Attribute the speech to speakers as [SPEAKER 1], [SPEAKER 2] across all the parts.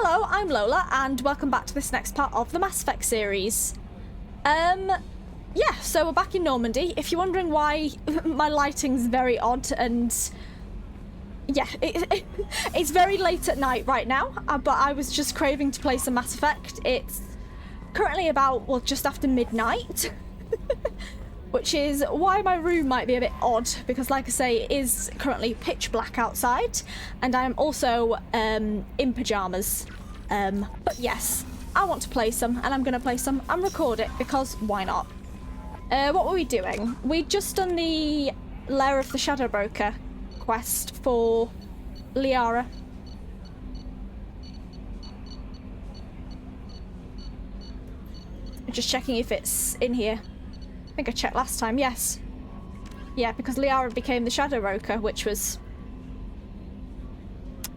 [SPEAKER 1] Hello, I'm Lola, and welcome back to this next part of the Mass Effect series. Yeah, so we're back in Normandy. If you're wondering why my lighting's very odd, and yeah, it's very late at night right now, but I was just craving to play some Mass Effect. It's currently about, well, just after midnight, which is why my room might be a bit odd, because like I say, it is currently pitch black outside, and I am also in pajamas. But yes, I want to play some, and I'm going to play some and record it, because why not? What were we doing? We'd just done the Lair of the Shadow Broker quest for Liara. Just checking if it's in here. I think I checked last time, yes. Yeah, because Liara became the Shadow Broker, which was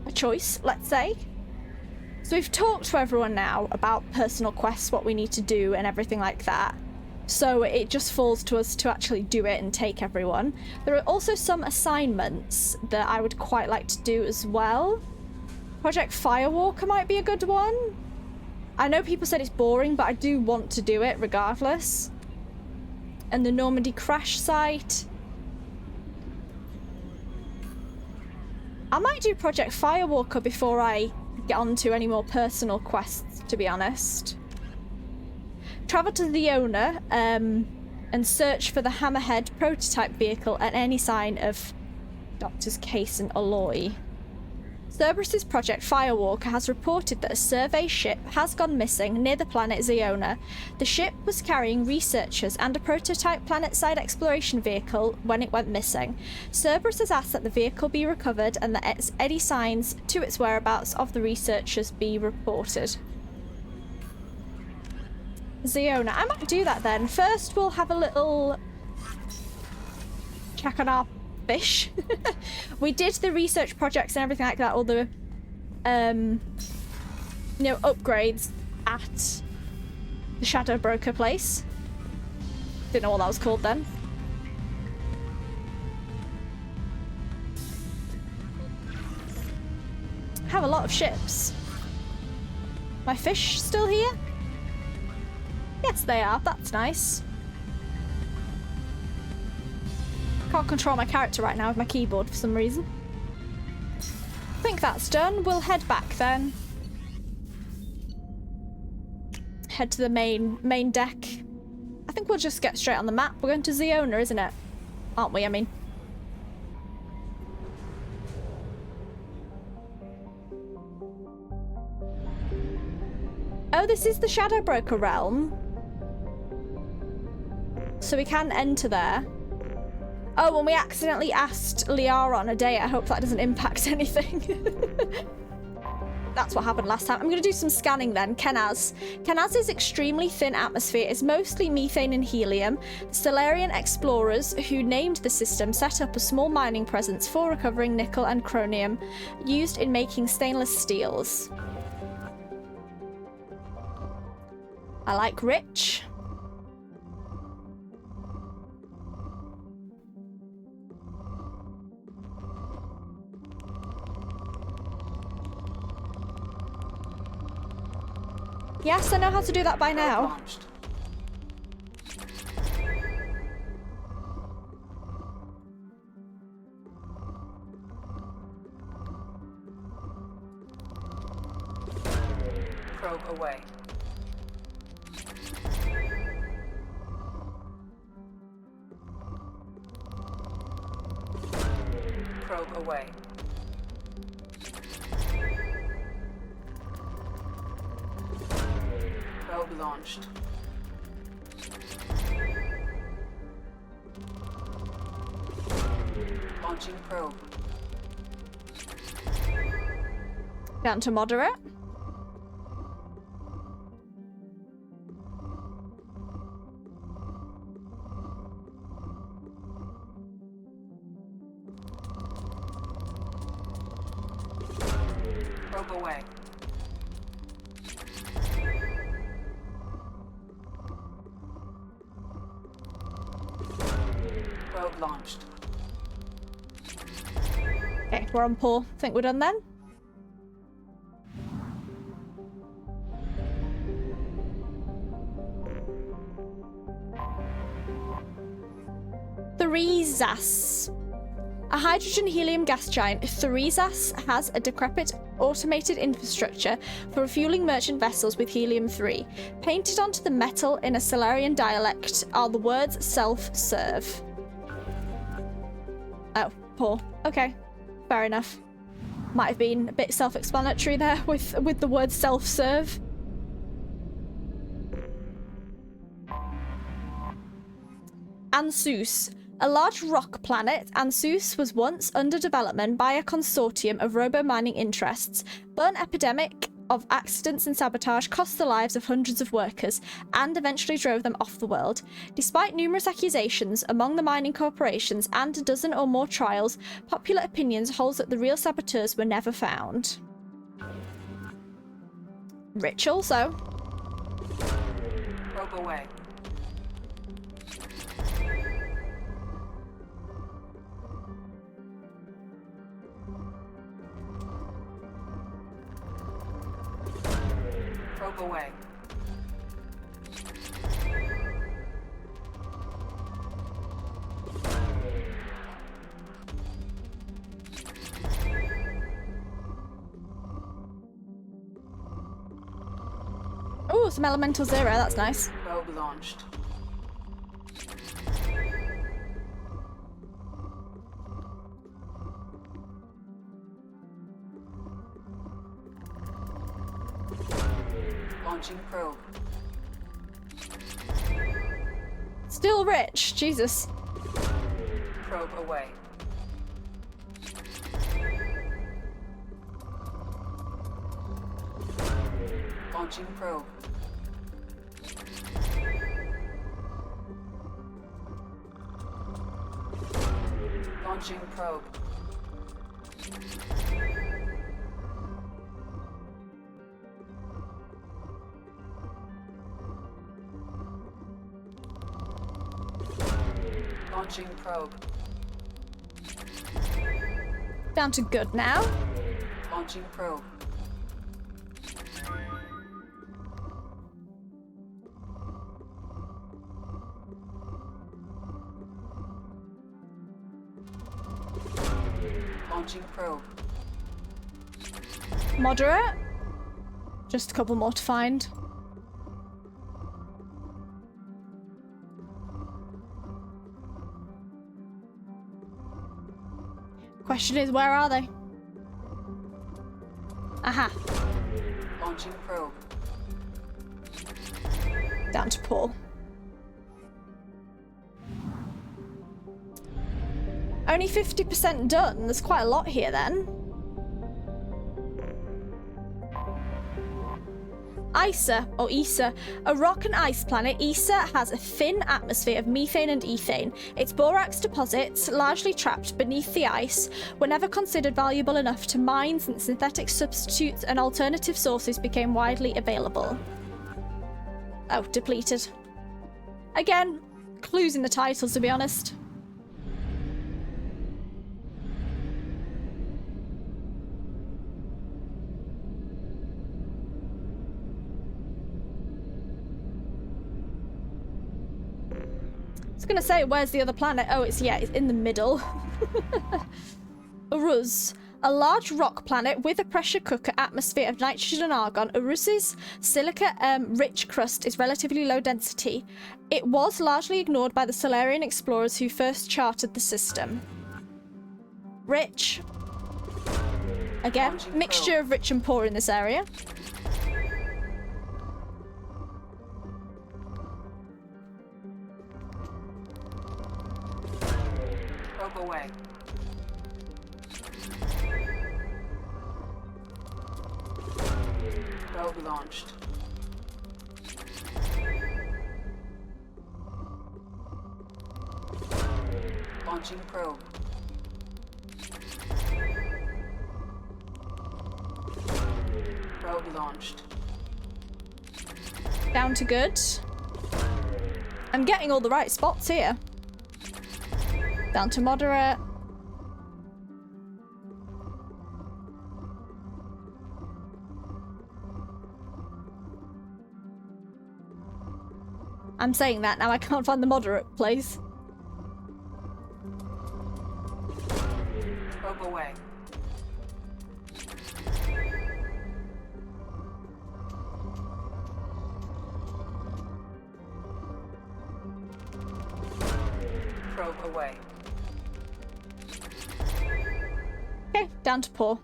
[SPEAKER 1] a choice, let's say. So we've talked to everyone now about personal quests, what we need to do and everything like that. So it just falls to us to actually do it and take everyone. There are also some assignments that I would quite like to do as well. Project Firewalker might be a good one. I know people said it's boring, but I do want to do it regardless. And the Normandy crash site. I might do Project Firewalker before I get on to any more personal quests, to be honest. Travel to the owner and search for the Hammerhead prototype vehicle and any sign of Doctors Case and Alloy. Cerberus's Project Firewalker has reported that a survey ship has gone missing near the planet Zeona. The ship was carrying researchers and a prototype planet-side exploration vehicle when it went missing. Cerberus has asked that the vehicle be recovered and that any signs to its whereabouts of the researchers be reported. Zeona. I might do that then. First, we'll have a little check on our fish. We did the research projects and everything like that, all the you know, upgrades at the Shadow Broker place. Didn't know what that was called then. Have a lot of ships. My fish still here? Yes, they are. That's nice. Can't control my character right now with my keyboard for some reason. I think that's done. We'll head back then. Head to the main deck. I think we'll just get straight on the map. We're going to Zeona, isn't it? Aren't we? I mean. Oh, this is the Shadow Broker realm. So we can enter there. Oh, and we accidentally asked Liara on a date. I hope that doesn't impact anything. That's what happened last time. I'm going to do some scanning then. Kenaz. Kenaz's extremely thin atmosphere is mostly methane and helium. The Solarian explorers who named the system set up a small mining presence for recovering nickel and chromium used in making stainless steels. I like rich. Yes, I know how to do that by now.
[SPEAKER 2] Probe away. Probe away. Probe launched. Launching probe.
[SPEAKER 1] Down to moderate.
[SPEAKER 2] Probe away. Probe launched.
[SPEAKER 1] Okay, we're on pull. Think we're done then? Therizas. A hydrogen-helium gas giant, Therizas has a decrepit automated infrastructure for refueling merchant vessels with helium-3. Painted onto the metal in a Solarian dialect are the words self-serve. Oh, poor. Okay, fair enough. Might have been a bit self-explanatory there with the word self-serve. Ansus. A large rock planet, Ansus was once under development by a consortium of robo-mining interests, but an epidemic of accidents and sabotage cost the lives of hundreds of workers and eventually drove them off the world. Despite numerous accusations among the mining corporations and a dozen or more trials, popular opinions holds that the real saboteurs were never found. Rich also.
[SPEAKER 2] Probe away. Probe away.
[SPEAKER 1] Ooh, some elemental zero, that's nice.
[SPEAKER 2] Probe launched. Launching probe.
[SPEAKER 1] Still rich, Jesus.
[SPEAKER 2] Probe away. Launching probe. Launching probe. Launching probe.
[SPEAKER 1] Down to good now.
[SPEAKER 2] Launching probe. Launching probe.
[SPEAKER 1] Moderate. Just a couple more to find. Question is, where are they? Aha.
[SPEAKER 2] Launching probe.
[SPEAKER 1] Down to Paul. Only 50% done. There's quite a lot here then. Isa, or Isa, a rock and ice planet. Isa has a thin atmosphere of methane and ethane. Its borax deposits, largely trapped beneath the ice, were never considered valuable enough to mine since synthetic substitutes and alternative sources became widely available. Oh, depleted. Again, clues in the title, to be honest. I was gonna say, where's the other planet? Oh, it's in the middle. Uruz, a large rock planet with a pressure cooker atmosphere of nitrogen and argon. Uruz's silica-rich crust is relatively low density. It was largely ignored by the Solarian explorers who first charted the system. Rich. Again, mixture of rich and poor in this area.
[SPEAKER 2] Probe away. Probe launched. Launching probe. Probe launched.
[SPEAKER 1] Down to good. I'm getting all the right spots here. Down to moderate. I'm saying that now, I can't find the moderate place.
[SPEAKER 2] away. Probe away.
[SPEAKER 1] Okay, down to poor.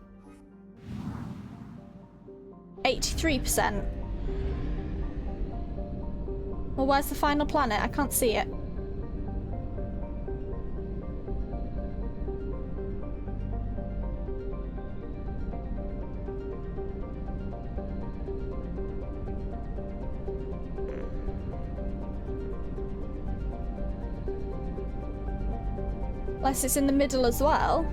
[SPEAKER 1] 83%. Well, where's the final planet? I can't see it. Unless it's in the middle as well.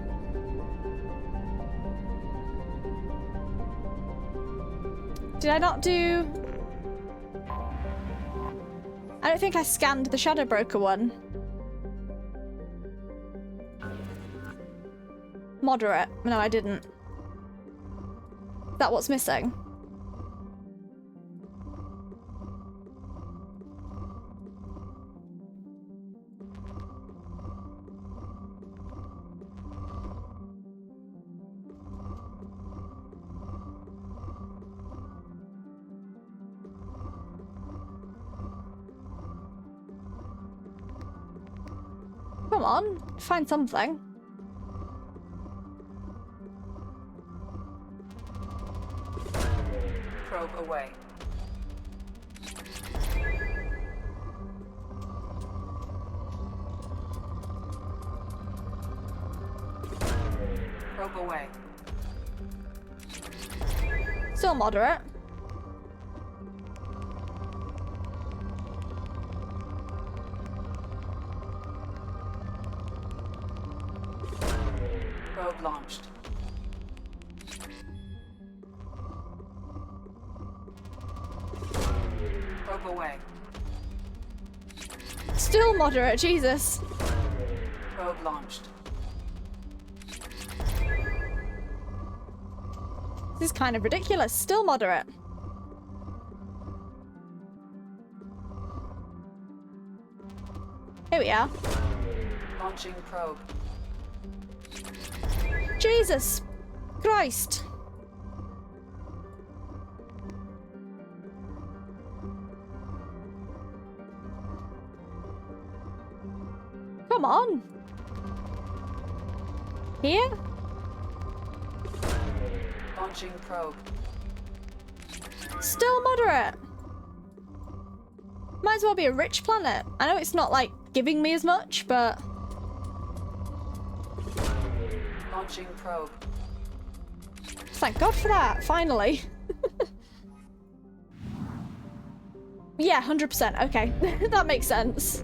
[SPEAKER 1] Did I not do... I don't think I scanned the Shadow Broker one. Moderate. No, I didn't. Is that what's missing? Come on, find something.
[SPEAKER 2] Probe away. Probe away.
[SPEAKER 1] Still moderate.
[SPEAKER 2] Probe launched. Probe away.
[SPEAKER 1] Still moderate, Jesus.
[SPEAKER 2] Probe launched.
[SPEAKER 1] This is kind of ridiculous. Still moderate. Here we are.
[SPEAKER 2] Launching probe.
[SPEAKER 1] Jesus Christ. Come on. Here?
[SPEAKER 2] Launching probe.
[SPEAKER 1] Still moderate. Might as well be a rich planet. I know it's not like giving me as much, but...
[SPEAKER 2] Launching probe.
[SPEAKER 1] Thank God for that, finally. Yeah, 100%. Okay, that makes sense.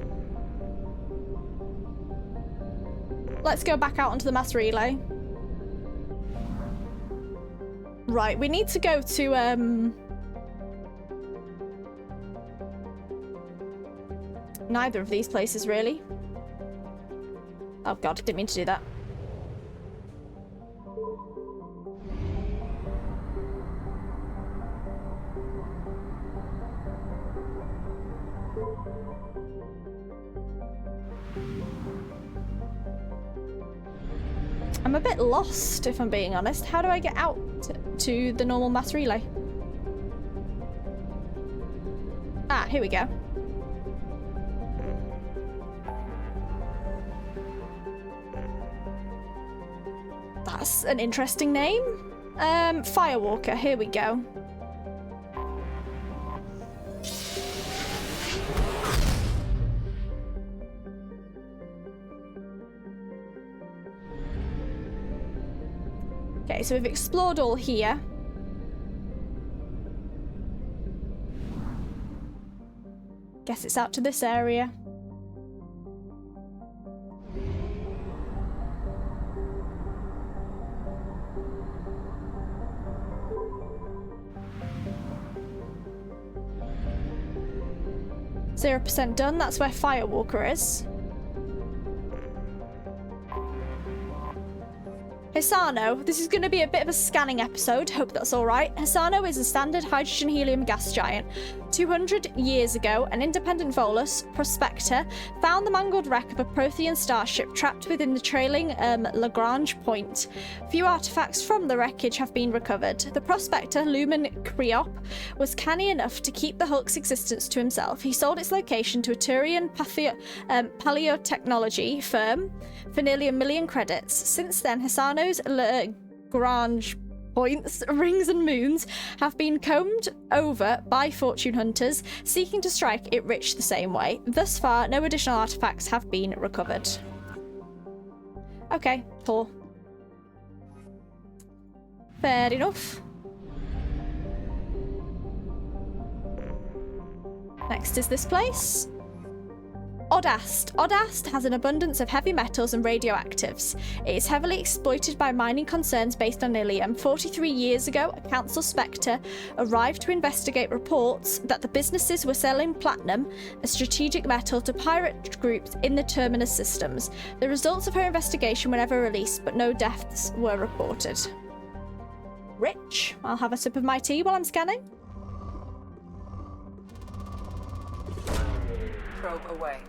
[SPEAKER 1] Let's go back out onto the mass relay. Right, we need to go to, neither of these places, really. Oh God, didn't mean to do that. I'm a bit lost, if I'm being honest. How do I get out to the normal mass relay? Ah, here we go. That's an interesting name. Firewalker, here we go. Okay, so we've explored all here. Guess it's out to this area. %0 done, that's where Firewalker is. Hisano, this is going to be a bit of a scanning episode, hope that's alright. Hisano is a standard hydrogen-helium gas giant. 200 years ago, an independent Volus, Prospector, found the mangled wreck of a Prothean starship trapped within the trailing Lagrange point. Few artifacts from the wreckage have been recovered. The Prospector, Lumen Creop, was canny enough to keep the Hulk's existence to himself. He sold its location to a Turian paleotechnology firm for nearly 1 million credits. Since then, Hisano's Lagrange points, rings and moons have been combed over by fortune hunters seeking to strike it rich the same way. Thus far, no additional artifacts have been recovered. Okay, cool. Fair enough. Next is this place. Odast. Odast has an abundance of heavy metals and radioactives. It is heavily exploited by mining concerns based on ilium. 43 years ago, a council spectre arrived to investigate reports that the businesses were selling platinum, a strategic metal, to pirate groups in the Terminus systems. The results of her investigation were never released, but no deaths were reported. Rich. I'll have a sip of my tea while I'm scanning.
[SPEAKER 2] Probe away.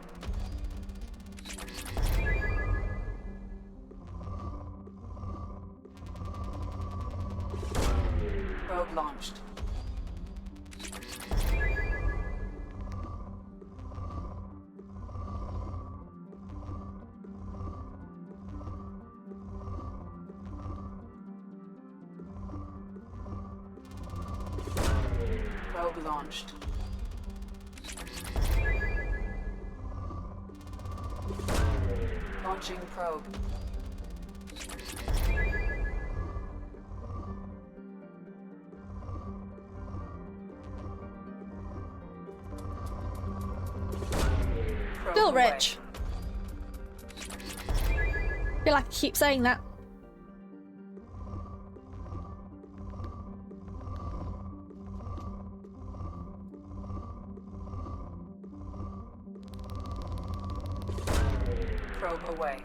[SPEAKER 2] Probe launched. Probe launched. Launching probe.
[SPEAKER 1] Still rich. I feel like I keep saying that.
[SPEAKER 2] Probe away.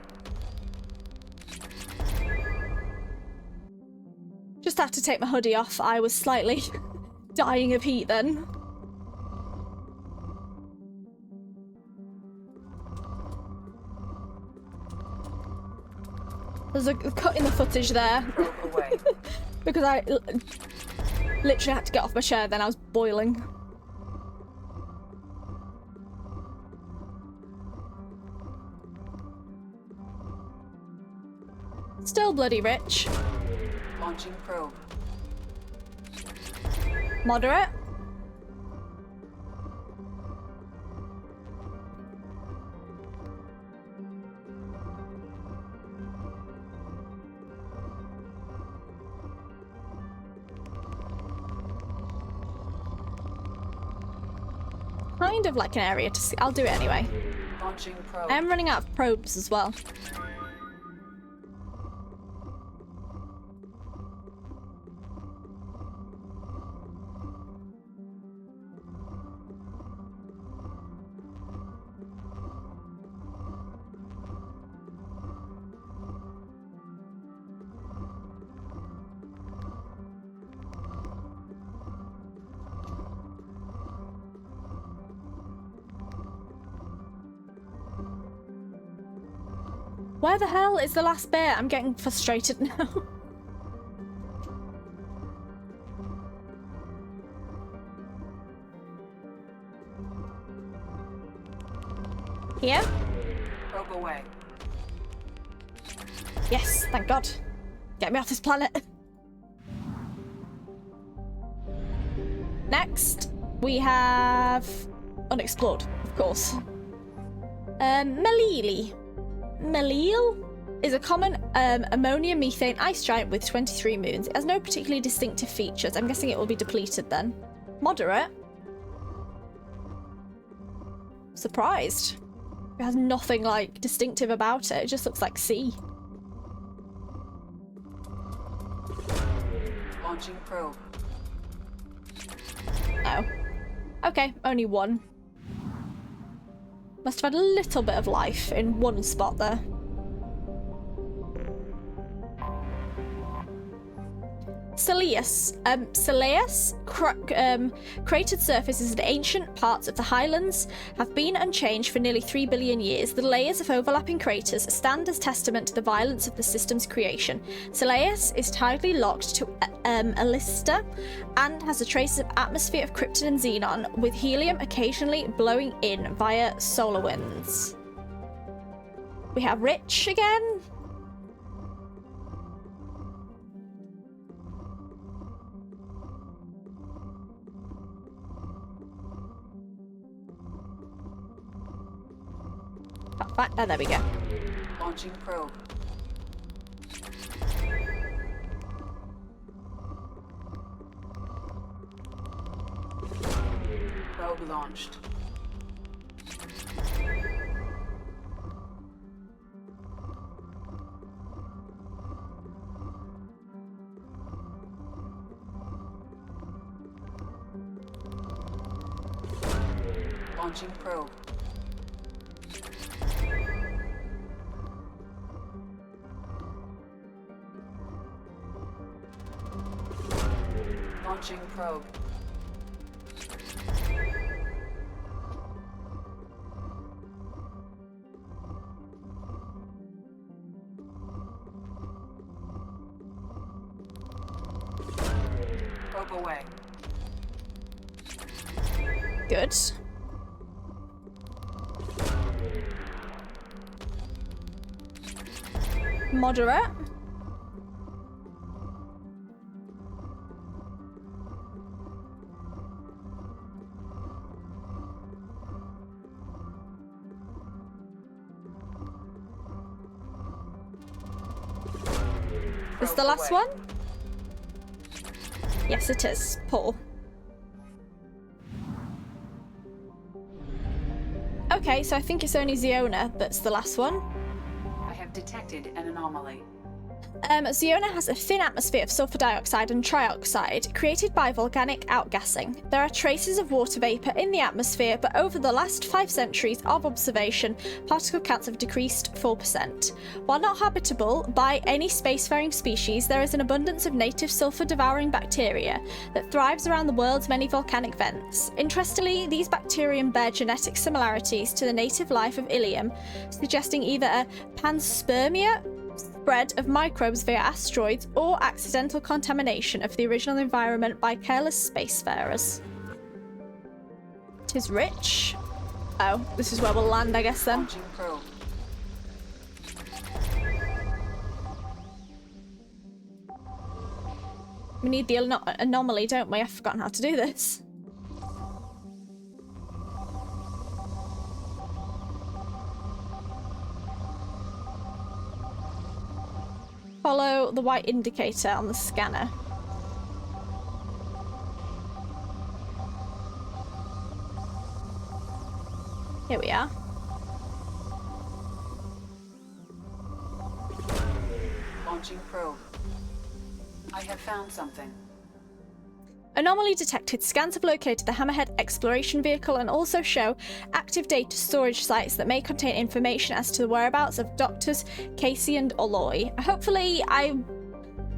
[SPEAKER 1] Just had to take my hoodie off. I was slightly dying of heat then. There's a cut in the footage there.
[SPEAKER 2] Probe away.
[SPEAKER 1] Because I literally had to get off my chair, then I was boiling. Still bloody rich.
[SPEAKER 2] Launching probe.
[SPEAKER 1] Moderate. Kind of like an area to see. I'll do it anyway.
[SPEAKER 2] Launching probe.
[SPEAKER 1] I am running out of probes as well. Where the hell is the last bit? I'm getting frustrated now. Here?
[SPEAKER 2] Probe away.
[SPEAKER 1] Yes, thank God. Get me off this planet. Next, we have unexplored, of course. Melili. Melil is a common ammonia methane ice giant with 23 moons. It has no particularly distinctive features. I'm guessing it will be depleted then. Moderate. Surprised. It has nothing like distinctive about it. It just looks like sea.
[SPEAKER 2] Launching probe.
[SPEAKER 1] Oh. Okay, only one. Must have had a little bit of life in one spot there. Celeus. Cratered surfaces in ancient parts of the Highlands have been unchanged for nearly 3 billion years. The layers of overlapping craters stand as testament to the violence of the system's creation. Celeus is tidally locked to Alista and has a trace of atmosphere of krypton and xenon, with helium occasionally blowing in via solar winds. We have Rich again. Oh, there we go.
[SPEAKER 2] Launching probe. Probe launched. Launching probe. Launching probe. Probe away.
[SPEAKER 1] Good. Moderate. Is this the last one? Yes, it is. Paul. Okay, so I think it's only Ziona that's the last one.
[SPEAKER 2] I have detected an anomaly.
[SPEAKER 1] Ziona has a thin atmosphere of sulfur dioxide and trioxide created by volcanic outgassing. There are traces of water vapor in the atmosphere, but over the last 5 centuries of observation, particle counts have decreased 4%. While not habitable by any spacefaring species, there is an abundance of native sulfur-devouring bacteria that thrives around the world's many volcanic vents. Interestingly, these bacterium bear genetic similarities to the native life of Ilium, suggesting either a panspermia spread of microbes via asteroids or accidental contamination of the original environment by careless spacefarers. It is Rich. Oh, this is where we'll land, I guess, then.
[SPEAKER 2] Launching probe.
[SPEAKER 1] We need the anomaly, don't we? I've forgotten how to do this. Follow the white indicator on the scanner. Here we are.
[SPEAKER 2] Launching probe. I have found something.
[SPEAKER 1] Anomaly detected. Scans have located the Hammerhead exploration vehicle and also show active data storage sites that may contain information as to the whereabouts of Doctors Casey and Aloy. Hopefully, I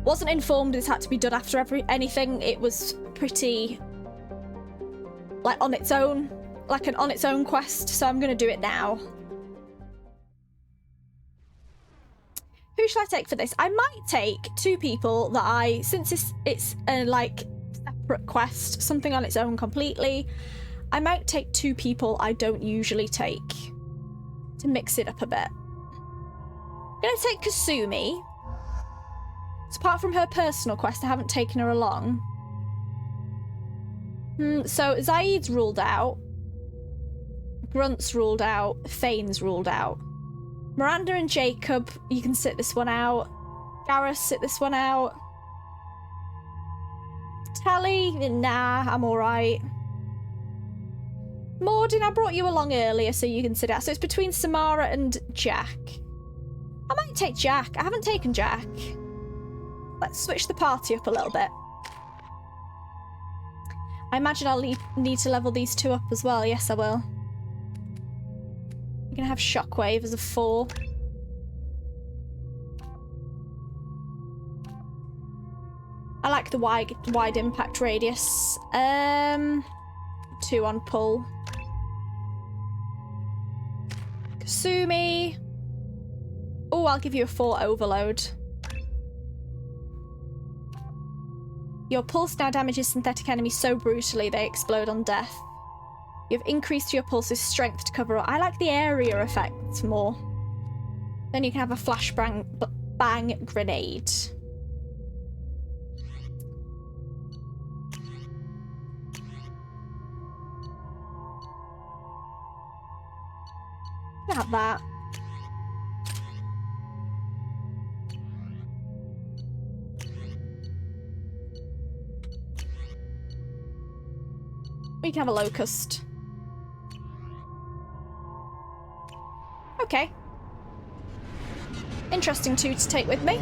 [SPEAKER 1] wasn't informed this had to be done after anything. It was pretty, like, on its own, like an on its own quest, so I'm going to do it now. Who shall I take for this? I might take 2 people that since it's a, like, separate quest, something on its own completely, I might take 2 people I don't usually take to mix it up a bit. I'm gonna take Kasumi. So apart from her personal quest, I haven't taken her along. So Zaid's ruled out. Grunt's ruled out. Fane's ruled out. Miranda and Jacob, you can sit this one out. Garrus, sit this one out. Tally, nah, I'm alright. Mordin, I brought you along earlier so you can sit out. So it's between Samara and Jack. I might take Jack. I haven't taken Jack. Let's switch the party up a little bit. I imagine I'll need to level these 2 up as well. Yes, I will. We're gonna have Shockwave as a 4. I like like the wide impact radius. 2 on pull. Kasumi. Oh, I'll give you a 4 overload. Your pulse now damages synthetic enemies so brutally they explode on death. You've increased your pulse's strength to cover up. I like the area effect more. Then you can have a flashbang bang grenade. Have that. We can have a locust. Okay. Interesting two to take with me.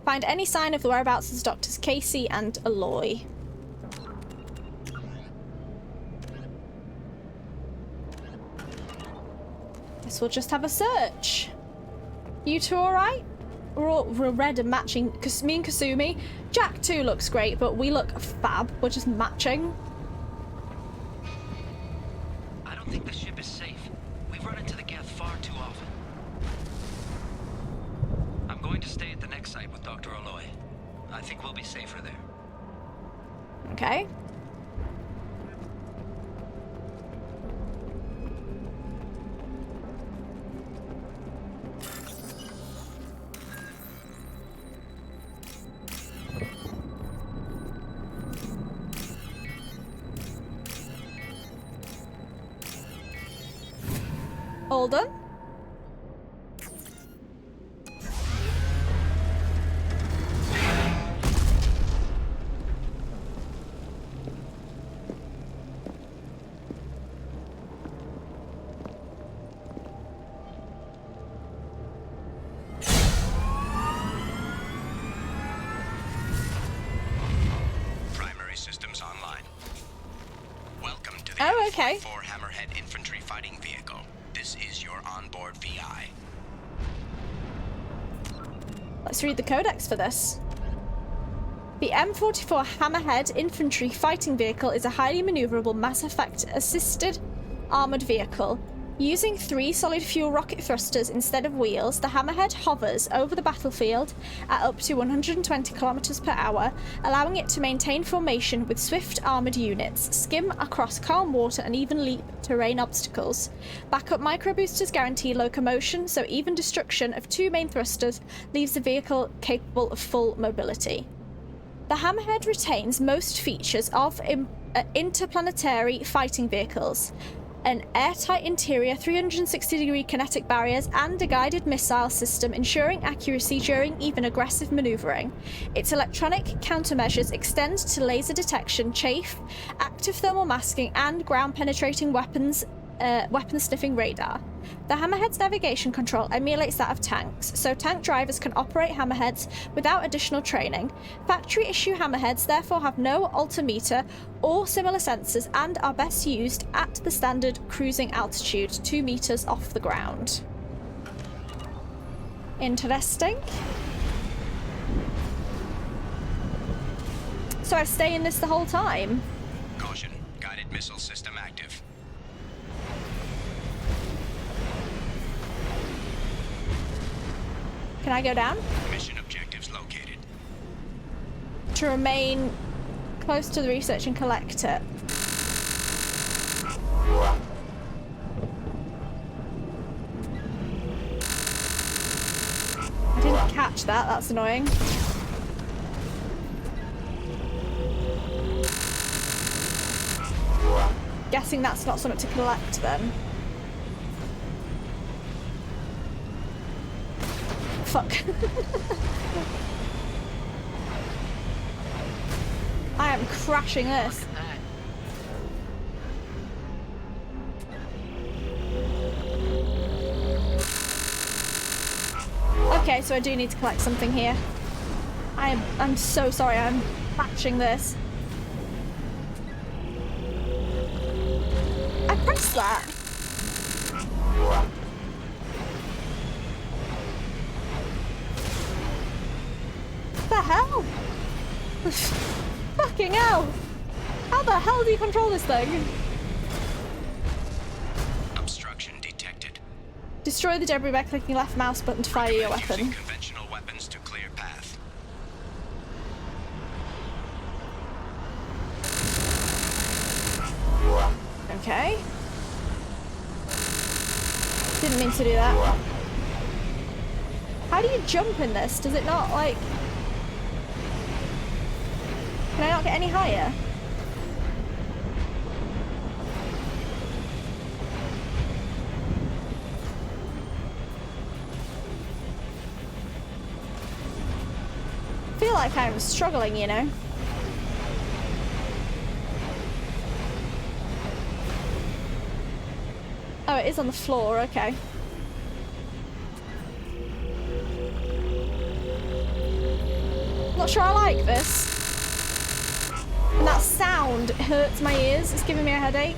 [SPEAKER 1] Find any sign of the whereabouts of Doctors Casey and Aloy. Guess we'll just have a search. You two alright? We're red and matching. Me and Kasumi. Jack too looks great, but we look fab. We're just matching.
[SPEAKER 3] I don't think the ship is safe. We've run into the geth far too often. I'm going to stay at the next site with Dr. Aloy. I think we'll be safer there.
[SPEAKER 1] Okay. All done.
[SPEAKER 4] Primary systems online. Welcome to the
[SPEAKER 1] Oh, okay.
[SPEAKER 4] 4 Hammerhead infantry fighting vehicle. This is your onboard VI.
[SPEAKER 1] Let's read the codex for this. The M44 Hammerhead infantry fighting vehicle is a highly maneuverable MassEffect assisted armored vehicle. Using 3 solid fuel rocket thrusters instead of wheels, the Hammerhead hovers over the battlefield at up to 120 kilometers per hour, allowing it to maintain formation with swift armored units, skim across calm water and even leap terrain obstacles. Backup microboosters guarantee locomotion, so even destruction of 2 main thrusters leaves the vehicle capable of full mobility. The Hammerhead retains most features of interplanetary fighting vehicles. An airtight interior, 360-degree kinetic barriers, and a guided missile system ensuring accuracy during even aggressive maneuvering. Its electronic countermeasures extend to laser detection, chafe, active thermal masking, and ground-penetrating weapon-sniffing radar. The Hammerhead's navigation control emulates that of tanks, so tank drivers can operate Hammerheads without additional training. Factory-issue Hammerheads therefore have no altimeter or similar sensors and are best used at the standard cruising altitude, 2 meters off the ground. Interesting. So I stay in this the whole time?
[SPEAKER 4] Caution, guided missile system active.
[SPEAKER 1] Can I go down?
[SPEAKER 4] Mission objectives located.
[SPEAKER 1] To remain close to the research and collect it. I didn't catch that, that's annoying. Guessing that's not something to collect then. Fuck. I am crashing this. Okay, so I do need to collect something here. I'm so sorry, I'm batching this. I pressed that. What the hell? Fucking hell! How the hell do you control this thing?
[SPEAKER 4] Obstruction detected.
[SPEAKER 1] Destroy the debris by clicking left mouse button to fire your weapon.
[SPEAKER 4] Using conventional weapons to clear path.
[SPEAKER 1] Okay. Didn't mean to do that. How do you jump in this? Does it not, like... Can I not get any higher? I feel like I'm struggling, you know? Oh, it is on the floor, okay. Not sure I like this. And that sound hurts my ears. It's giving me a headache.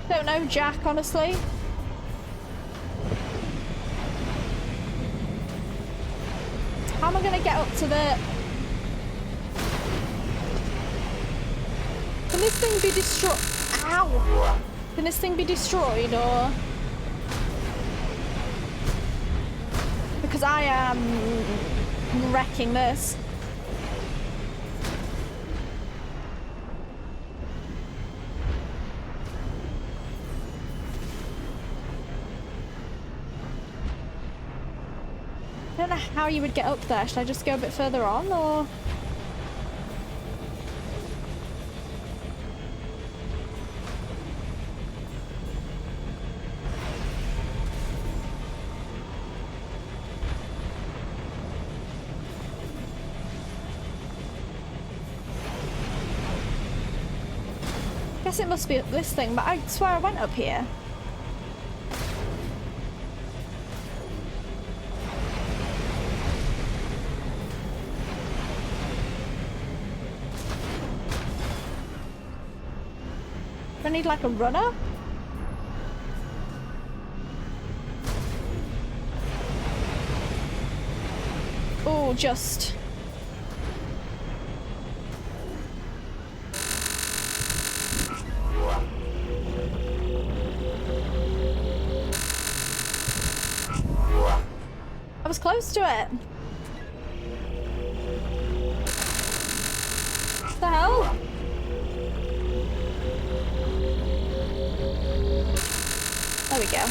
[SPEAKER 1] Don't know, Jack, honestly. How am I going to get up to the... Can this thing be destroyed? Ow! Can this thing be destroyed, or... Because I am wrecking this. I don't know how you would get up there. Should I just go a bit further on, or...? Guess it must be up this thing, but I swear I went up here. Do I need like a runner? Oh, just... I was close to it. What the hell? There we go.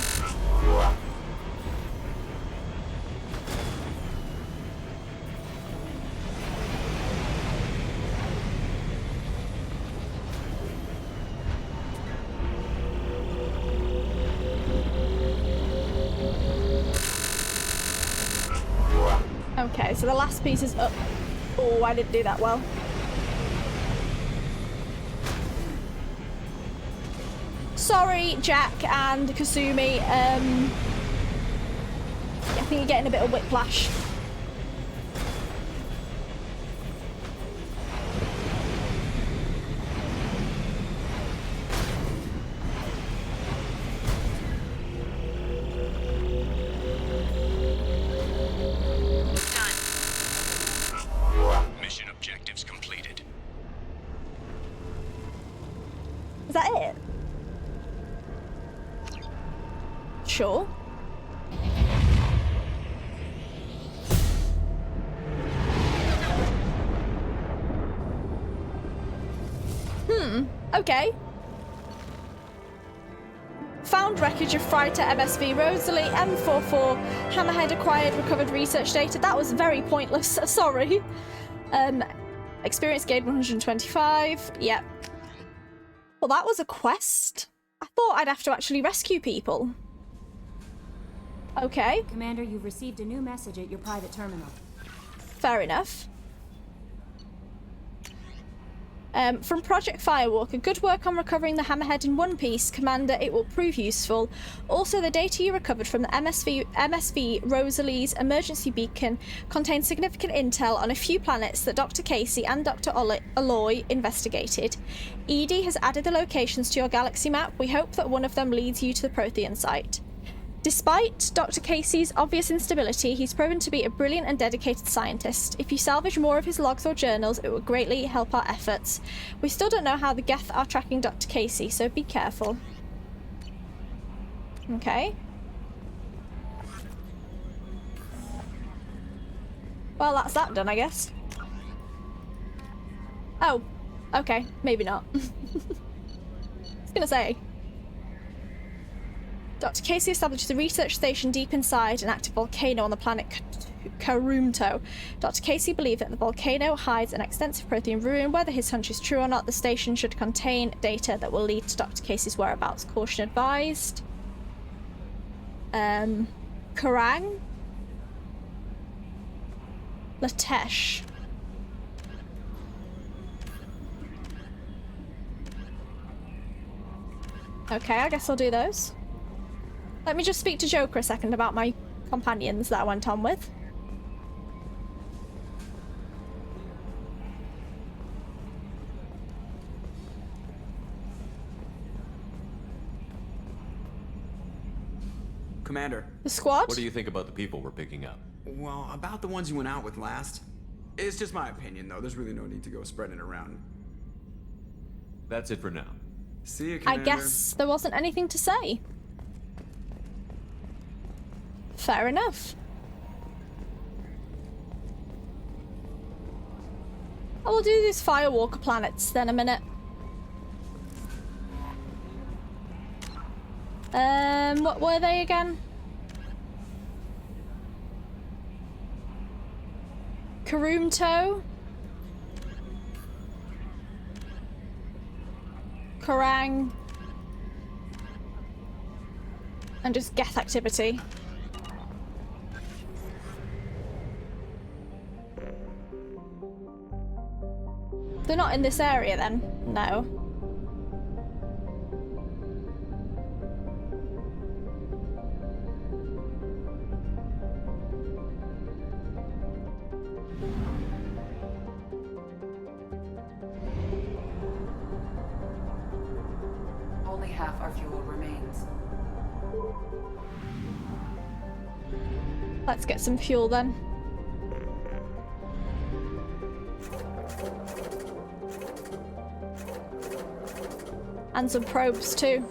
[SPEAKER 1] Okay, so the last piece is up. Oh, I didn't do that well. Sorry, Jack and Kasumi. I think you're getting a bit of whiplash.
[SPEAKER 4] Mission objectives completed.
[SPEAKER 1] Is that it? Sure. Okay. Found wreckage of Freiter MSV Rosalie, M44, Hammerhead acquired recovered research data. That was very pointless, sorry. Experience gained 125, yep. Well, that was a quest. I thought I'd have to actually rescue people. Okay,
[SPEAKER 5] Commander, you've received a new message at your private terminal.
[SPEAKER 1] fair enough. From Project Firewalker, good work on recovering the Hammerhead in one piece. Commander, it will prove useful. Also, the data you recovered from the MSV Rosalie's emergency beacon contains significant intel on a few planets that Dr. Casey and Dr. Aloy investigated. Edie has added the locations to your galaxy map. We hope that one of them leads you to the Prothean site. Despite Dr. Casey's obvious instability, he's proven to be a brilliant and dedicated scientist. If you salvage more of his logs or journals, it would greatly help our efforts. We still don't know how the Geth are tracking Dr. Casey, so be careful. Okay. Well, that's that done, I guess. Oh, okay. Maybe not. I was gonna say. Dr. Casey establishes a research station deep inside an active volcano on the planet Karumto. Dr. Casey believed that the volcano hides an extensive Prothean ruin. Whether his hunch is true or not, the station should contain data that will lead to Dr. Casey's whereabouts. Caution advised. Kerrang? Latesh. Okay, I guess I'll do those. Let me just speak to Joker a second about my companions that I went on with.
[SPEAKER 6] Commander.
[SPEAKER 1] The squad?
[SPEAKER 7] What do you think about the people we're picking up?
[SPEAKER 6] Well, about the ones you went out with last. It's just my opinion, though. There's really no need to go spreading it around.
[SPEAKER 7] That's it for now.
[SPEAKER 6] See you,
[SPEAKER 1] I
[SPEAKER 6] Commander.
[SPEAKER 1] guess there wasn't anything to say. Fair enough. I will do these Firewalker planets then a minute. What were they again? Karumto? Kerrang? And just Geth activity. They're not in this area then? No.
[SPEAKER 2] Only half our fuel remains.
[SPEAKER 1] Let's get some fuel then. And some probes too.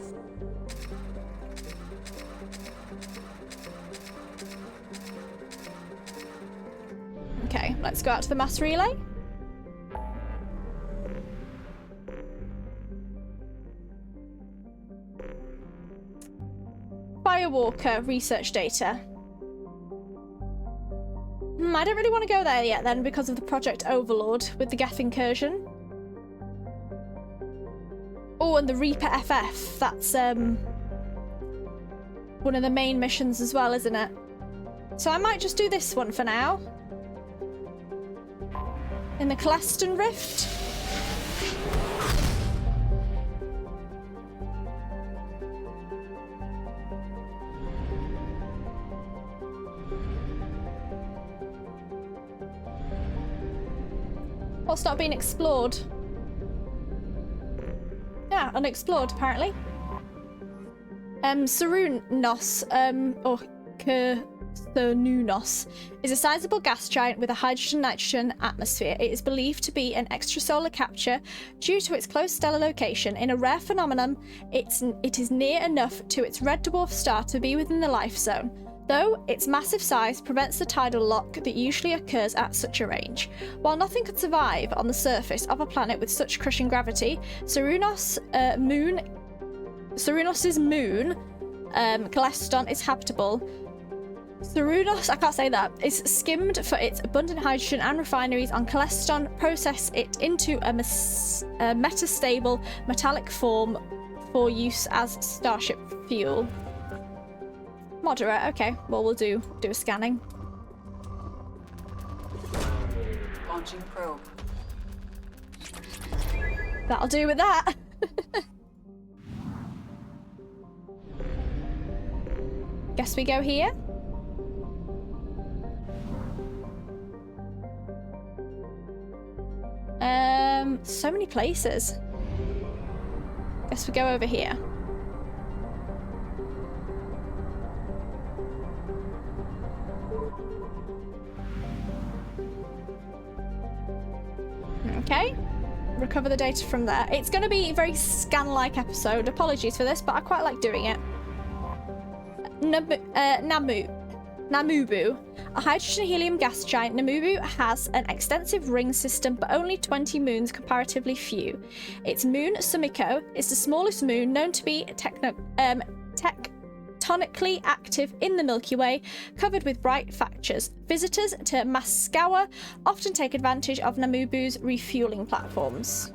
[SPEAKER 1] Okay, let's go out to the mass relay. Firewalker research data. I don't really want to go there yet then because of the Project Overlord with the Geth incursion. Oh, and the Reaper FF. That's one of the main missions as well, isn't it? So I might just do this one for now. In the Caleston Rift. What's not being explored? Yeah, unexplored apparently. Cernunnos, or Cernunnos, is a sizable gas giant with a hydrogen-nitrogen atmosphere. It is believed to be an extrasolar capture due to its close stellar location. In a rare phenomenon, it is near enough to its red dwarf star to be within the life zone, though its massive size prevents the tidal lock that usually occurs at such a range. While nothing could survive on the surface of a planet with such crushing gravity, Cernunnos' moon, Caleston, is habitable. Cernunnos, I can't say that, is skimmed for its abundant hydrogen, and refineries on Caleston process it into a metastable metallic form for use as starship fuel. Moderate, okay. Well, we'll do a scanning.
[SPEAKER 2] Launching probe.
[SPEAKER 1] That'll do with that. Guess we go here. So many places. Guess we go over here. Okay. Recover the data from there. It's going to be a very scan-like episode. Apologies for this, but I quite like doing it. Namubu. A hydrogen-helium gas giant, Namubu has an extensive ring system, but only 20 moons, comparatively few. Its moon, Sumiko, is the smallest moon known to be tectonically active in the Milky Way, covered with bright fractures. Visitors to Maskawa often take advantage of Namubu's refueling platforms.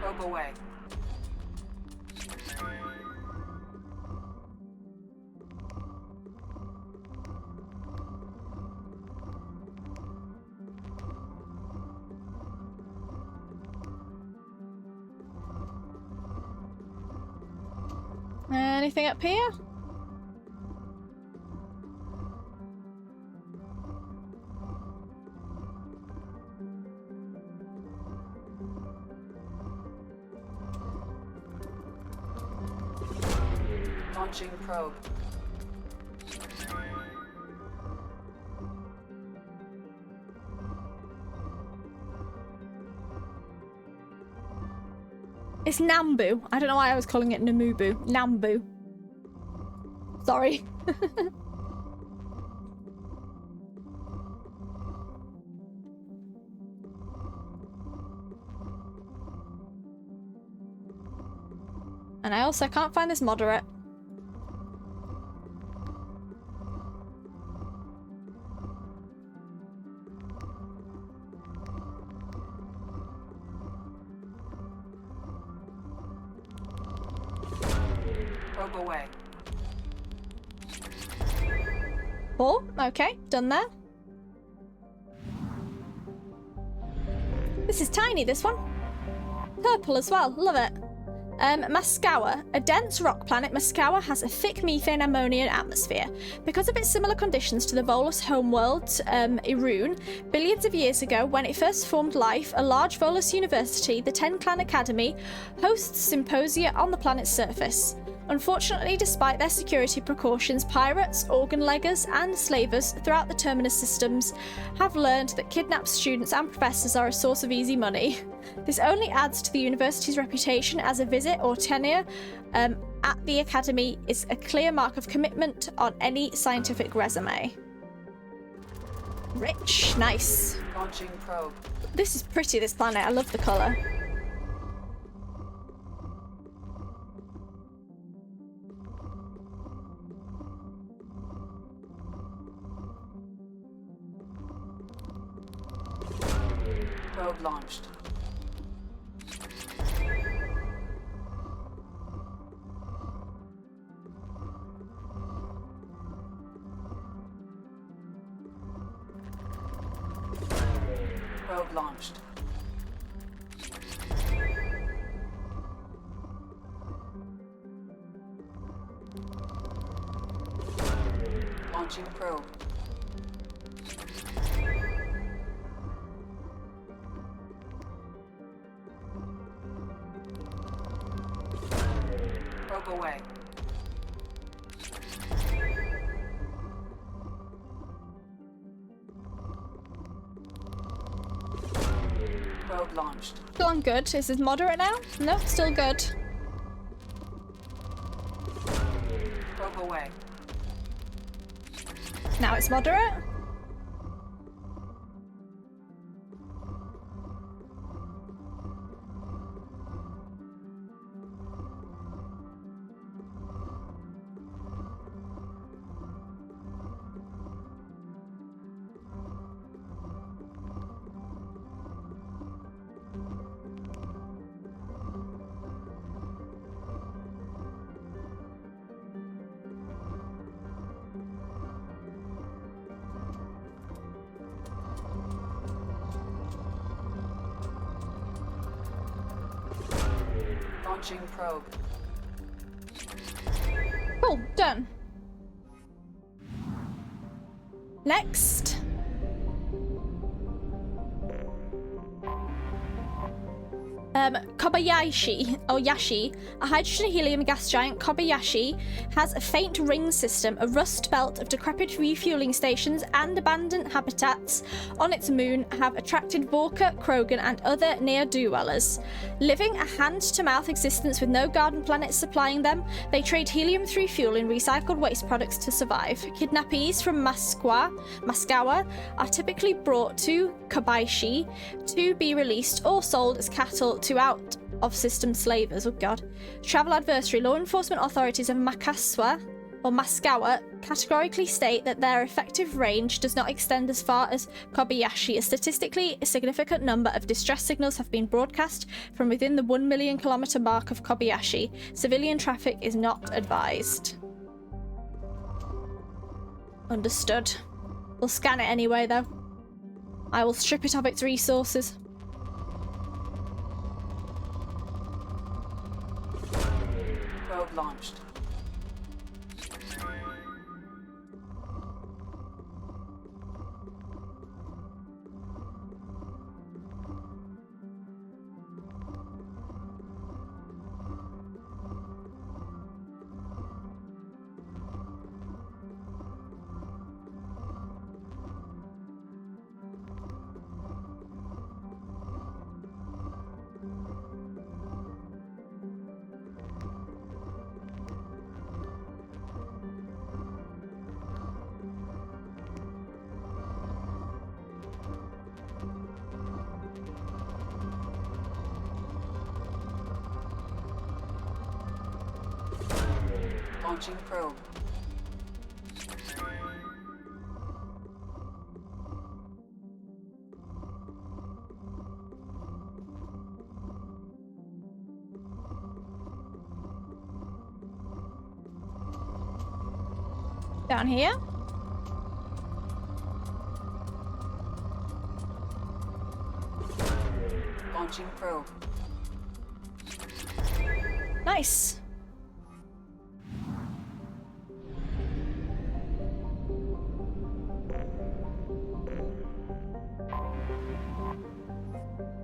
[SPEAKER 2] Probe away.
[SPEAKER 1] Anything up here?
[SPEAKER 2] Launching probe.
[SPEAKER 1] It's Nambu. I don't know why I was calling it Namubu. Nambu. Sorry. And I also can't find this moderate.
[SPEAKER 2] Probe away.
[SPEAKER 1] Oh, okay, done there. This is tiny, this one. Purple as well, love it. Maskawa. A dense rock planet, Maskawa has a thick methane ammonia atmosphere. Because of its similar conditions to the Volus homeworld, Irun, billions of years ago, when it first formed life, a large Volus university, the 10-Clan Academy, hosts symposia on the planet's surface. Unfortunately, despite their security precautions, pirates, organ-leggers, and slavers throughout the Terminus systems have learned that kidnapped students and professors are a source of easy money. This only adds to the university's reputation as a visit or tenure at the Academy is a clear mark of commitment on any scientific resume. Rich, nice.
[SPEAKER 2] Launching probe.
[SPEAKER 1] This is pretty, this planet. I love the colour.
[SPEAKER 2] Probe launched. Probe launched. Launching probe. Probe away. Probe launched.
[SPEAKER 1] Still on good. Is this moderate now? Nope, still good.
[SPEAKER 2] Probe away.
[SPEAKER 1] Now it's moderate.
[SPEAKER 2] Launching probe.
[SPEAKER 1] Cool, done. Next. Kobayashi, or Yashi, a hydrogen helium gas giant, Kobayashi has a faint ring system, a rust belt of decrepit refueling stations and abandoned habitats on its moon have attracted Vorka, Krogan, and other near-do-wellers. Living a hand-to-mouth existence with no garden planets supplying them, they trade helium through refueling recycled waste products to survive. Kidnappees from Moscow are typically brought to Kobayashi to be released or sold as cattle to out-of-system slavers. Oh god. Travel adversary. Law enforcement authorities of Moscow categorically state that their effective range does not extend as far as Kobayashi. A statistically significant number of distress signals have been broadcast from within the 1 million kilometer mark of Kobayashi. Civilian traffic is not advised. Understood. We'll scan it anyway, though. I will strip it of its resources.
[SPEAKER 2] Probe launched. Launching probe.
[SPEAKER 1] Down here.
[SPEAKER 2] Launching probe.
[SPEAKER 1] Nice.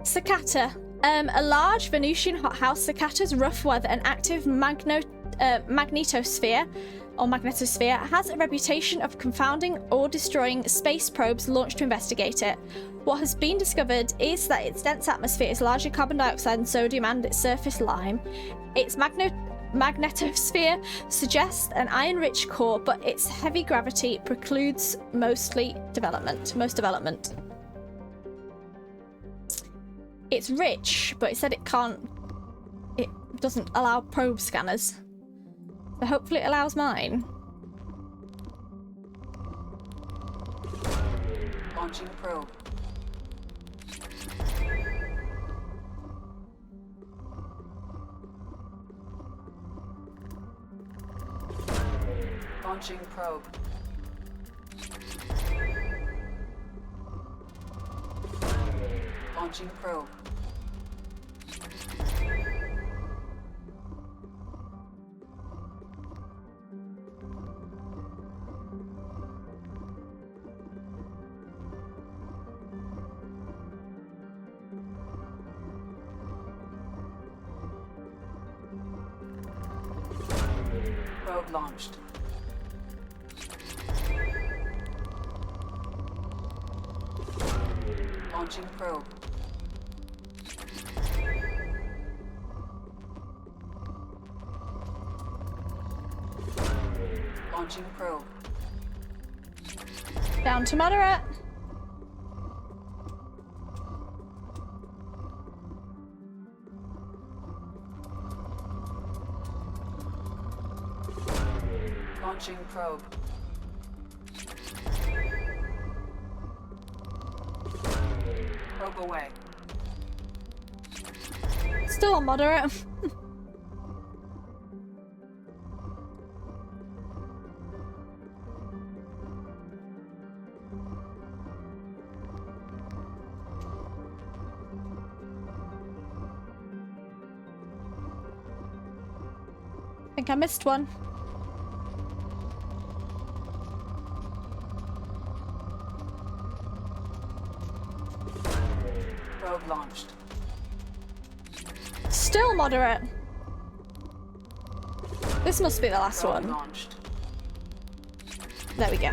[SPEAKER 1] Cicada. A large Venusian hothouse, Cicada's rough weather and active magnetosphere has a reputation of confounding or destroying space probes launched to investigate it. What has been discovered is that its dense atmosphere is largely carbon dioxide and sodium and its surface lime. Its magnetosphere suggests an iron-rich core, but its heavy gravity precludes most development. It's rich, but it said it doesn't allow probe scanners. So hopefully it allows mine.
[SPEAKER 2] Launching probe. Launching probe. Launching probe. Probe launched. Launching probe. Launching probe.
[SPEAKER 1] Down to moderate.
[SPEAKER 2] Launching probe. Probe away.
[SPEAKER 1] Still on moderate. think I missed one.
[SPEAKER 2] Probe launched.
[SPEAKER 1] Still moderate. This must be the last
[SPEAKER 2] Probe
[SPEAKER 1] one.
[SPEAKER 2] launched.
[SPEAKER 1] There we go.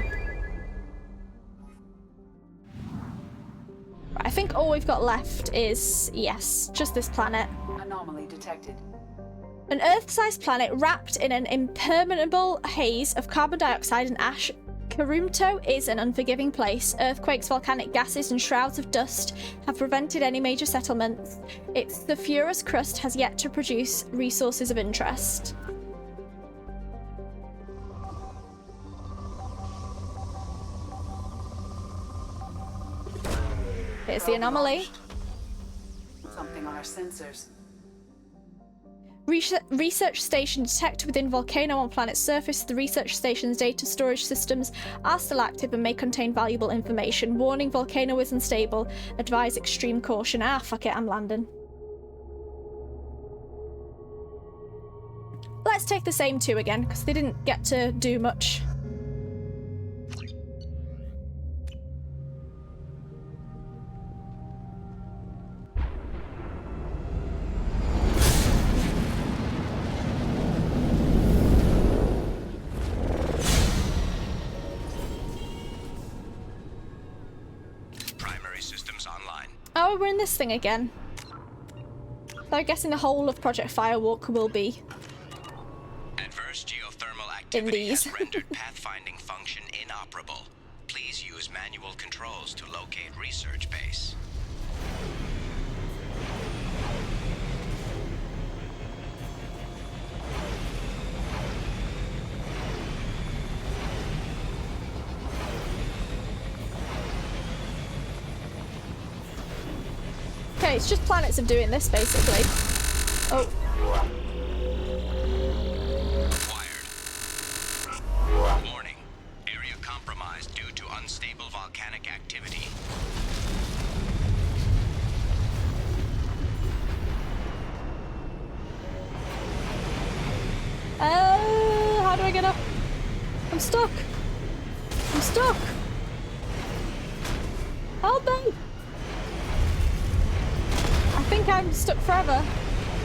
[SPEAKER 1] Right, I think all we've got left is, yes, just this planet.
[SPEAKER 2] Anomaly detected.
[SPEAKER 1] An Earth-sized planet wrapped in an impermeable haze of carbon dioxide and ash. Karumto is an unforgiving place. Earthquakes, volcanic gases, and shrouds of dust have prevented any major settlements. Its sulfurous crust has yet to produce resources of interest. Here's the
[SPEAKER 2] Probe
[SPEAKER 1] anomaly.
[SPEAKER 2] launched. Something on our sensors.
[SPEAKER 1] Research station detected within volcano on planet's surface. The research station's data storage systems are still active and may contain valuable information. Warning, volcano is unstable. Advise extreme caution. Ah, fuck it, I'm landing. Let's take the same two again, because they didn't get to do much.
[SPEAKER 4] Primary systems online.
[SPEAKER 1] Oh, we're in this thing again. So I'm guessing the whole of Project Firewalker will be
[SPEAKER 4] Adverse geothermal activity
[SPEAKER 1] these.
[SPEAKER 4] has rendered pathfinding function inoperable. Please use manual controls to locate research base.
[SPEAKER 1] Okay, it's just planets of doing this, basically. Oh.
[SPEAKER 4] Acquired. Warning. Area compromised due to unstable volcanic activity.
[SPEAKER 1] How do I get up? I'm stuck. I'm stuck. Help me! I think I'm stuck forever.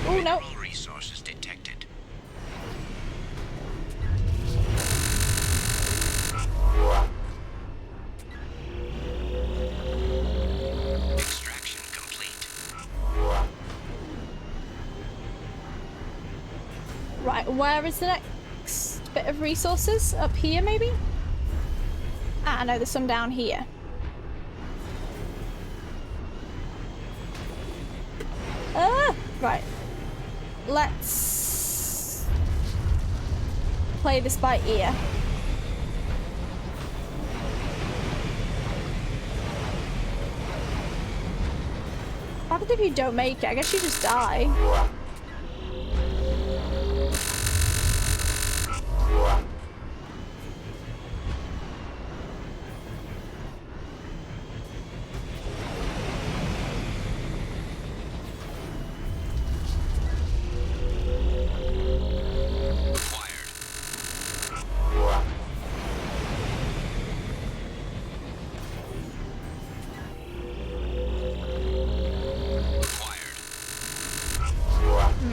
[SPEAKER 1] Oh no.
[SPEAKER 4] Mineral resources detected. Extraction complete.
[SPEAKER 1] Right, where is the next bit of resources? Up here, maybe? Ah, no, there's some down here. Ah! Right. Let's play this by ear. What happens if you don't make it? I guess you just die.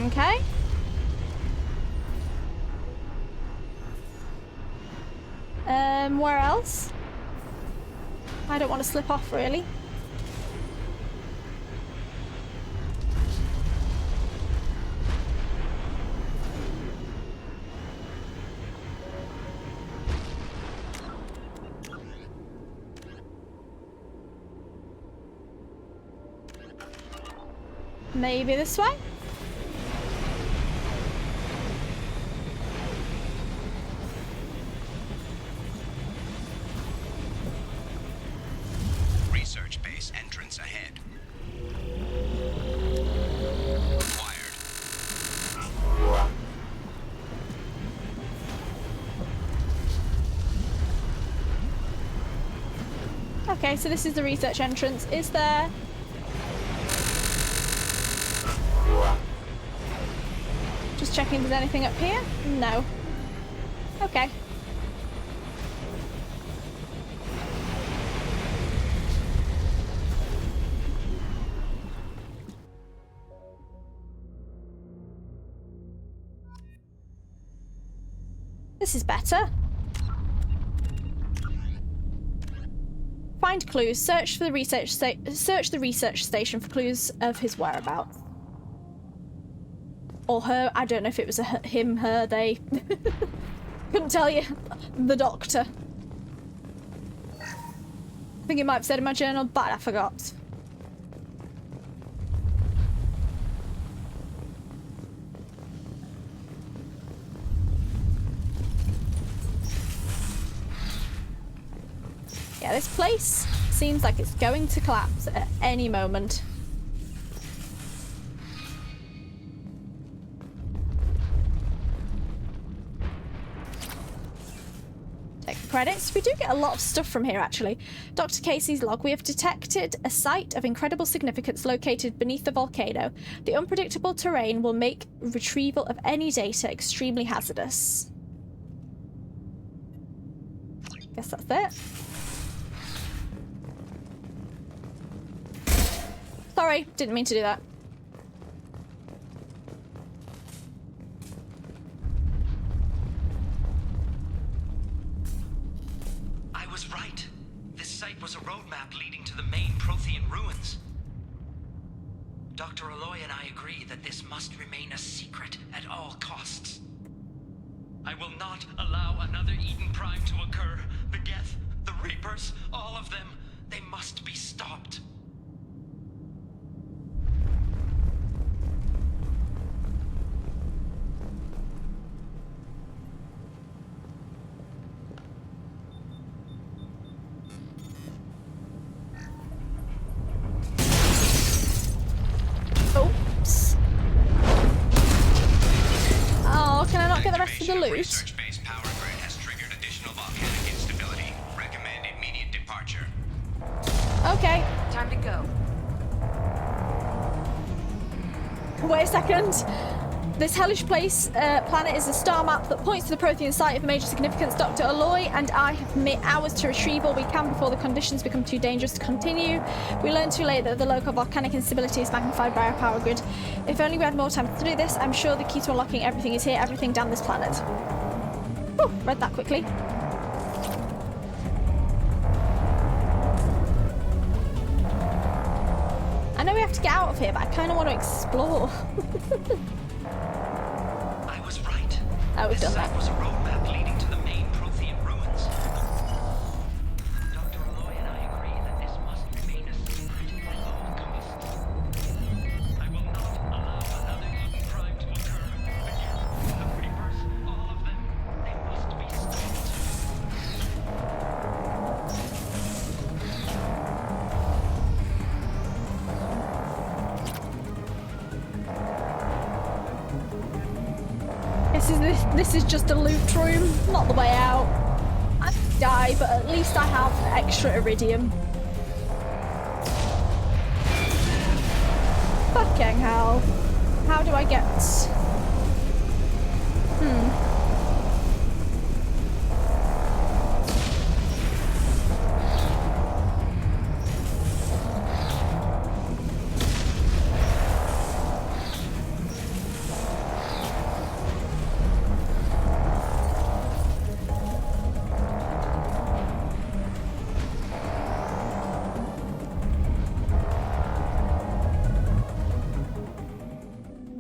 [SPEAKER 1] Okay. Where else? I don't want to slip off, really. Maybe this way?
[SPEAKER 4] Research base entrance ahead. Acquired.
[SPEAKER 1] Okay, so this is the research entrance. Is there... just Just checking if there's anything up here. No. Okay. This is better. Find clues. Search the research station for clues of his whereabouts. Or her. I don't know if it was a him, her, they. Couldn't tell you. The doctor. I think it might have said in my journal, but I forgot. Yeah, this place seems like it's going to collapse at any moment. Take the credits. We do get a lot of stuff from here, actually. Dr. Casey's log. We have detected a site of incredible significance located beneath the volcano. The unpredictable terrain will make retrieval of any data extremely hazardous. Guess that's it. Sorry, didn't mean to do that.
[SPEAKER 3] I was right. This site was a roadmap leading to the main Prothean ruins. Dr. Aloy and I agree that this must remain a secret at all costs. I will not allow another Eden Prime to occur. The Geth, the Reapers, all of them, they must be stopped.
[SPEAKER 1] Oops. Oh, can I not get the rest of the loot?
[SPEAKER 4] Research base power grid has triggered additional volcanic instability. Recommend immediate departure.
[SPEAKER 1] Okay.
[SPEAKER 2] Time to go.
[SPEAKER 1] Wait a second. This hellish place planet is a star map that points to the Prothean site of major significance. Dr. Aloy and I have hours to retrieve all we can before the conditions become too dangerous to continue. We learned too late that the local volcanic instability is magnified by our power grid. If only we had more time to do this, I'm sure the key to unlocking everything is here, everything down this planet. Whew, read that quickly. I know we have to get out of here, but I kind of want to explore.
[SPEAKER 3] I was right.
[SPEAKER 1] Oh, we've done that.
[SPEAKER 3] This site was a roadmap leading to the main Prothean ruins. Dr. Aloy and I agree that this must remain a secret at all costs. I will not allow another Eden Prime to occur. Again, the Reapers, all of them, they must be stopped.
[SPEAKER 1] This is just a loot room, not the way out. I die, but at least I have extra iridium. Fucking hell. How do I get...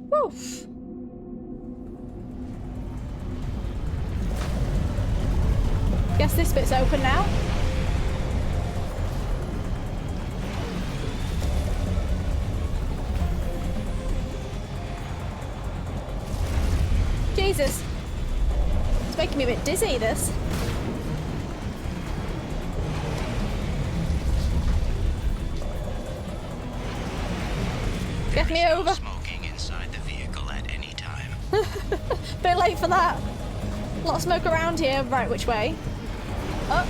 [SPEAKER 1] Woof. Guess this bit's open now. Jesus. It's making me a bit dizzy, this. Get me over.
[SPEAKER 4] Smoking inside the vehicle at any time.
[SPEAKER 1] Bit late for that. A lot of smoke around here. Right, which way? Up.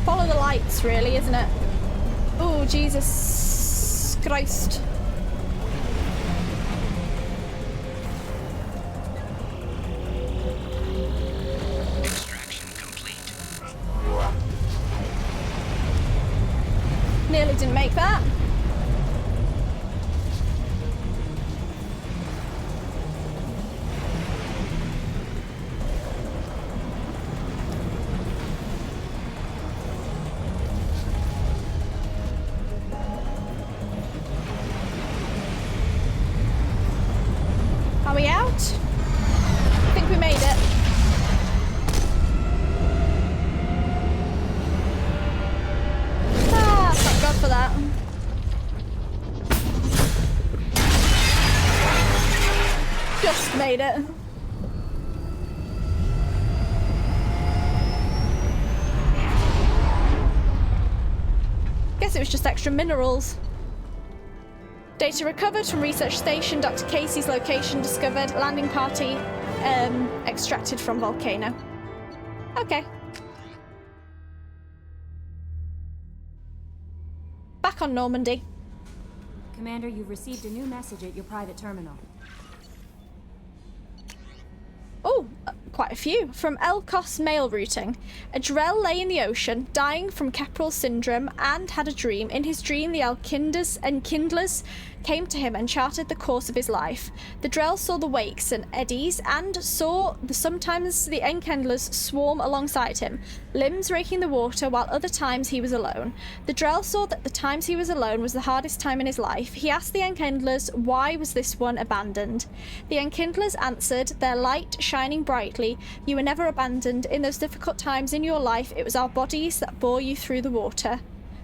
[SPEAKER 1] Follow the lights, really, isn't it? Oh, Jesus Christ.
[SPEAKER 4] Extraction complete.
[SPEAKER 1] Nearly didn't make that. Are we out? I think we made it. Ah, thank God for that. Just made it. Guess it was just extra minerals. Data recovered from research station. Dr. Casey's location discovered. Landing party extracted from volcano. Okay. Back on Normandy.
[SPEAKER 5] Commander, you've received a new message at your private terminal.
[SPEAKER 1] Oh, quite a few. From Elkos mail routing. A Drell lay in the ocean, dying from Keprel syndrome, and had a dream. In his dream, the Enkindlers came to him and charted the course of his life. The Drell saw the wakes and eddies, and saw sometimes the Enkindlers swarm alongside him, limbs raking the water, while other times he was alone. The Drell saw that the times he was alone was the hardest time in his life. He asked the Enkindlers, why was this one abandoned? The Enkindlers answered, their light shining brightly, you were never abandoned. In those difficult times in your life, it was our bodies that bore you through the water.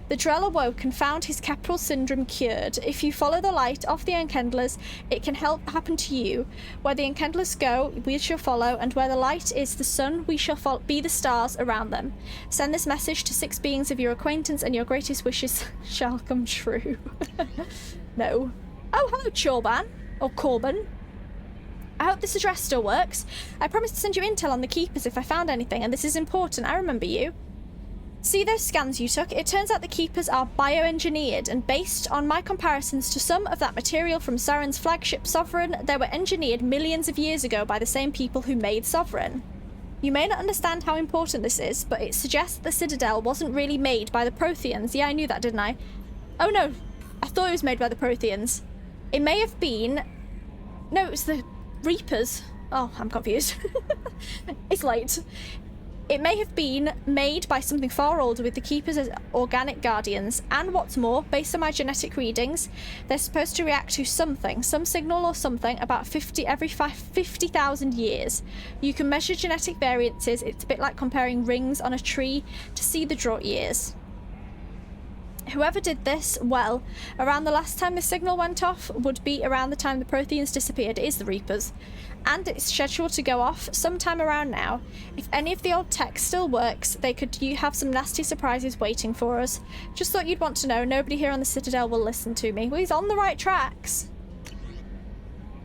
[SPEAKER 1] The Drell awoke and found his Keprel syndrome cured. If you follow the light of the Enkindlers, it can help happen to you. Where the Enkindlers go, we shall follow, and where the light is the sun, we shall be the stars around them. Send this message to 6 beings of your acquaintance, and your greatest wishes shall come true. No. Oh, hello, Chorban. Or Corbin. I hope this address still works. I promised to send you intel on the Keepers if I found anything, and this is important. I remember you. See those scans you took? It turns out the Keepers are bioengineered, and based on my comparisons to some of that material from Saren's flagship Sovereign, they were engineered millions of years ago by the same people who made Sovereign. You may not understand how important this is, but it suggests the Citadel wasn't really made by the Protheans. Yeah, I knew that, didn't I? Oh no, I thought it was made by the Protheans. It may have been... No, it's the Reapers. Oh, I'm confused. It's late. It may have been made by something far older with the Keepers as organic guardians, and what's more, based on my genetic readings, they're supposed to react to something, some signal or something, about 50,000 years. You can measure genetic variances. It's a bit like comparing rings on a tree to see the drought years. Whoever did this, well, around the last time the signal went off would be around the time the Protheans disappeared. It is the Reapers. And it's scheduled to go off sometime around now. If any of the old tech still works, you have some nasty surprises waiting for us. Just thought you'd want to know. Nobody here on the Citadel will listen to me. Well, he's on the right tracks.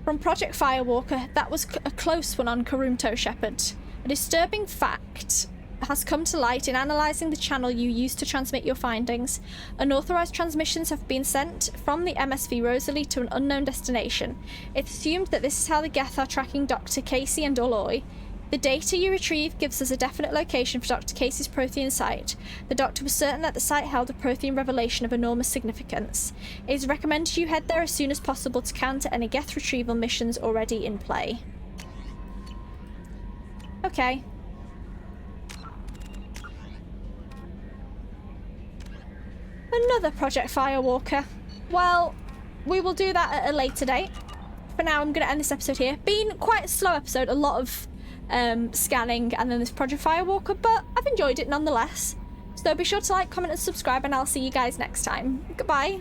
[SPEAKER 1] From Project Firewalker, that was a close one on Karumto Shepard. A disturbing fact has come to light in analysing the channel you used to transmit your findings. Unauthorised transmissions have been sent from the MSV Rosalie to an unknown destination. It's assumed that this is how the Geth are tracking Dr. Casey and Aloy. The data you retrieve gives us a definite location for Dr. Casey's Prothean site. The Doctor was certain that the site held a Prothean revelation of enormous significance. It is recommended you head there as soon as possible to counter any Geth retrieval missions already in play. Okay. Another Project Firewalker. Well, we will do that at a later date. For now, I'm going to end this episode here. Been quite a slow episode, a lot of scanning and then this Project Firewalker, but I've enjoyed it nonetheless. So be sure to like, comment and subscribe, and I'll see you guys next time. Goodbye.